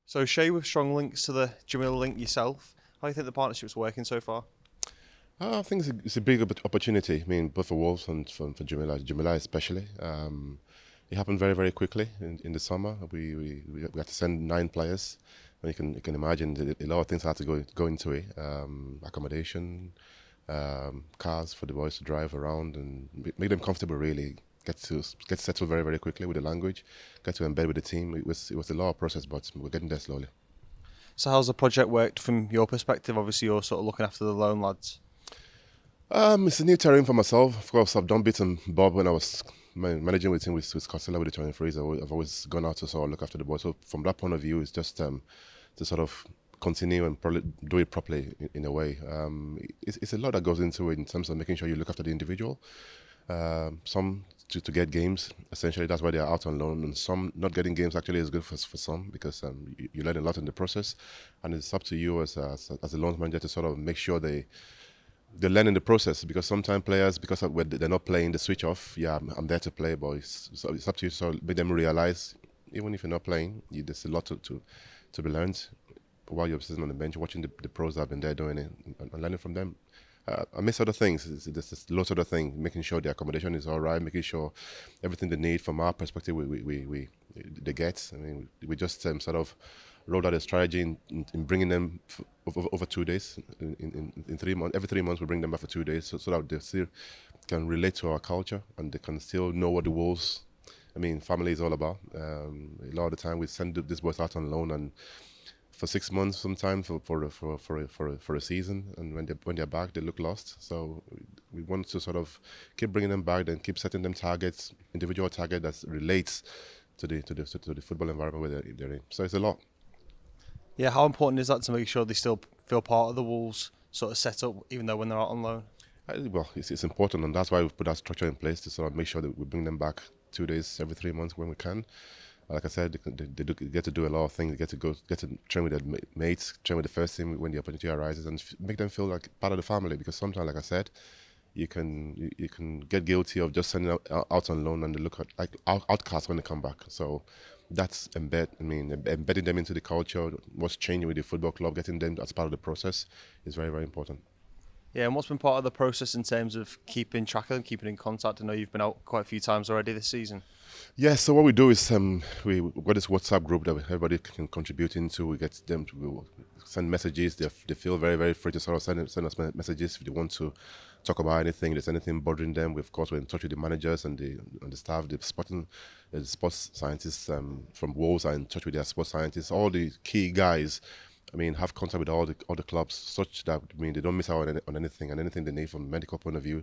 So Shay, with strong links to the Jumilla link yourself, how do you think the partnership's working so far? I think it's a big opportunity. I mean, both for Wolves and for Jumilla especially. It happened very, very quickly in the summer. We had to send 9 players. And you can imagine a lot of things had to go into it. Accommodation, cars for the boys to drive around and make them comfortable. Really get settled very, very quickly with the language. Get to embed with the team. It was a lot of process, but we're getting there slowly. So how's the project worked from your perspective? Obviously, you're sort of looking after the loan lads. It's a new terrain for myself. Of course, I've done bits and bob when I was managing with the team with Costello with the 23s. I've always gone out to sort of look after the boys. So from that point of view, it's just to sort of continue and probably do it properly in a way. It's a lot that goes into it in terms of making sure you look after the individual. Some to get games, essentially that's why they're out on loan, and some not getting games actually is good for some because you learn a lot in the process, and it's up to you as a loan manager to sort of make sure they learn in the process, because sometimes players, because when they're not playing, they switch off. Yeah, I'm there to play, but it's up to you to sort of make them realize, even if you're not playing, there's a lot to be learned while you're sitting on the bench, watching the pros that have been there doing it and learning from them. I miss other things. There's lots of other things, making sure the accommodation is all right, making sure everything they need from our perspective, they get. I mean, we just sort of rolled out a strategy in bringing them over 2 days. In 3 months, every 3 months we bring them back for 2 days, so that they still can relate to our culture and they can still know what the Wolves, family is all about. A lot of the time we send these boys out on loan and for 6 months, sometimes for a season, and when they're back, they look lost. So we want to sort of keep bringing them back, then keep setting them targets, individual target that relates to the football environment where they're in. So it's a lot. Yeah, how important is that to make sure they still feel part of the Wolves sort of setup, even though when they're out on loan? Well, it's important, and that's why we've put that structure in place to sort of make sure that we bring them back 2 days every 3 months when we can. Like I said, they get to do a lot of things. They get to train with their mates, train with the first team when the opportunity arises, and make them feel like part of the family. Because sometimes, like I said, you can get guilty of just sending out on loan and they look at like outcasts when they come back. So that's embedding them into the culture. What's changing with the football club, getting them as part of the process is very, very important. Yeah, and what's been part of the process in terms of keeping track of them, keeping in contact? I know you've been out quite a few times already this season. Yeah, so what we do is we've got this WhatsApp group that everybody can contribute into. We get them to send messages. They feel very, very free to sort of send us messages if they want to talk about anything. If there's anything bothering them, of course, we're in touch with the managers and the staff, the sports scientists from Wolves are in touch with their sports scientists. All the key guys, have contact with all the clubs, such that they don't miss out on anything, and anything they need from a medical point of view.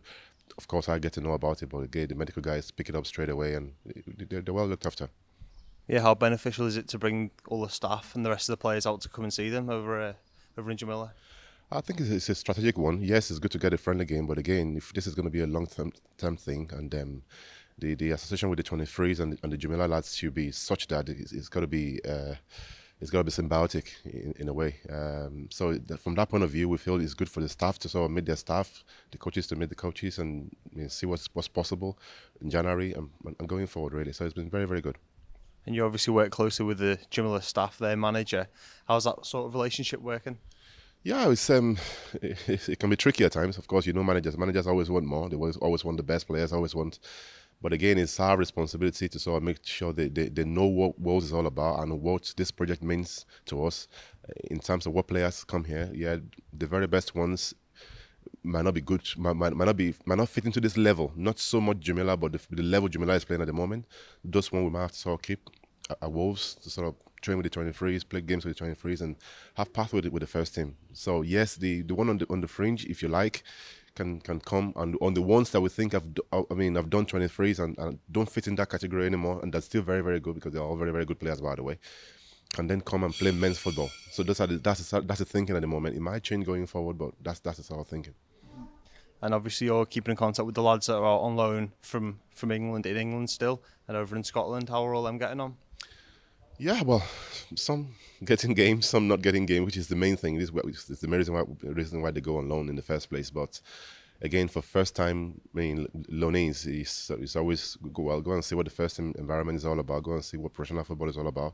Of course, I get to know about it, but again, the medical guys pick it up straight away, and they're well looked after. Yeah, how beneficial is it to bring all the staff and the rest of the players out to come and see them over in Jamilla? I think it's a strategic one. Yes, it's good to get a friendly game, but again, if this is going to be a long-term thing, and the association with the 23s and the Jumilla lads should be such that it's got to be. It's got to be symbiotic in a way. So from that point of view, we feel it's good for the staff to sort of meet their staff, the coaches to meet the coaches, and see what's possible in January and going forward, really. So it's been very, very good. And you obviously work closely with the Jumilla staff, their manager. How's that sort of relationship working? Yeah, it can be tricky at times. Of course, managers. Managers always want more. They always want the best players. Always want. But again, it's our responsibility to sort of make sure they know what Wolves is all about and what this project means to us in terms of what players come here. Yeah, the very best ones might not be good, might not fit into this level. Not so much Jumilla, but the level Jumilla is playing at the moment. Those ones we might have to sort of keep at Wolves to sort of train with the 23s, play games with the 23s, and have path with the first team. So yes, the one on the fringe, if you like, can come, and on the ones that we think have done 23s and don't fit in that category anymore, and that's still very, very good because they're all very, very good players, by the way, can then come and play men's football. So that's the thinking at the moment. It might change going forward, but that's the sort of thinking. And obviously you're keeping in contact with the lads that are out on loan from England, in England still, and over in Scotland. How are all them getting on? Yeah, well, some getting games, some not getting games, which is the main thing. It's the main reason why they go on loan in the first place. But again, for first time, loanees, it's always go and see what the first team environment is all about. Go and see what professional football is all about.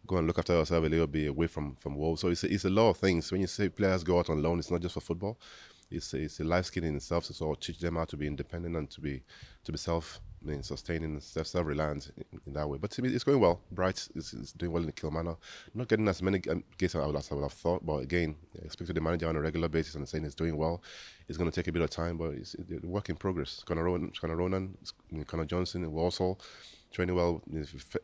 Go and look after yourself a little bit away from Wolves. So it's a lot of things. When you say players go out on loan, it's not just for football. It's a life skill in itself to sort of teach them how to be independent and to be self sustaining, self-reliant in that way. But to me, it's going well. Bright is doing well in the Kilmarnock. Not getting as many games as I would have thought, but again, I speak to the manager on a regular basis and saying he's doing well. It's going to take a bit of time, but it's a work in progress. Conor Ronan, Conor Johnson in Walsall, training well.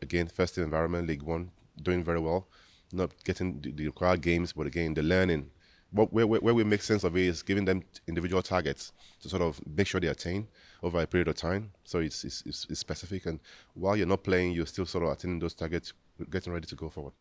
Again, first team environment, League One, doing very well. Not getting the required games, but again, the learning. Where we make sense of it is giving them individual targets to sort of make sure they attain over a period of time. So it's specific, and while you're not playing, you're still sort of attaining those targets, getting ready to go forward.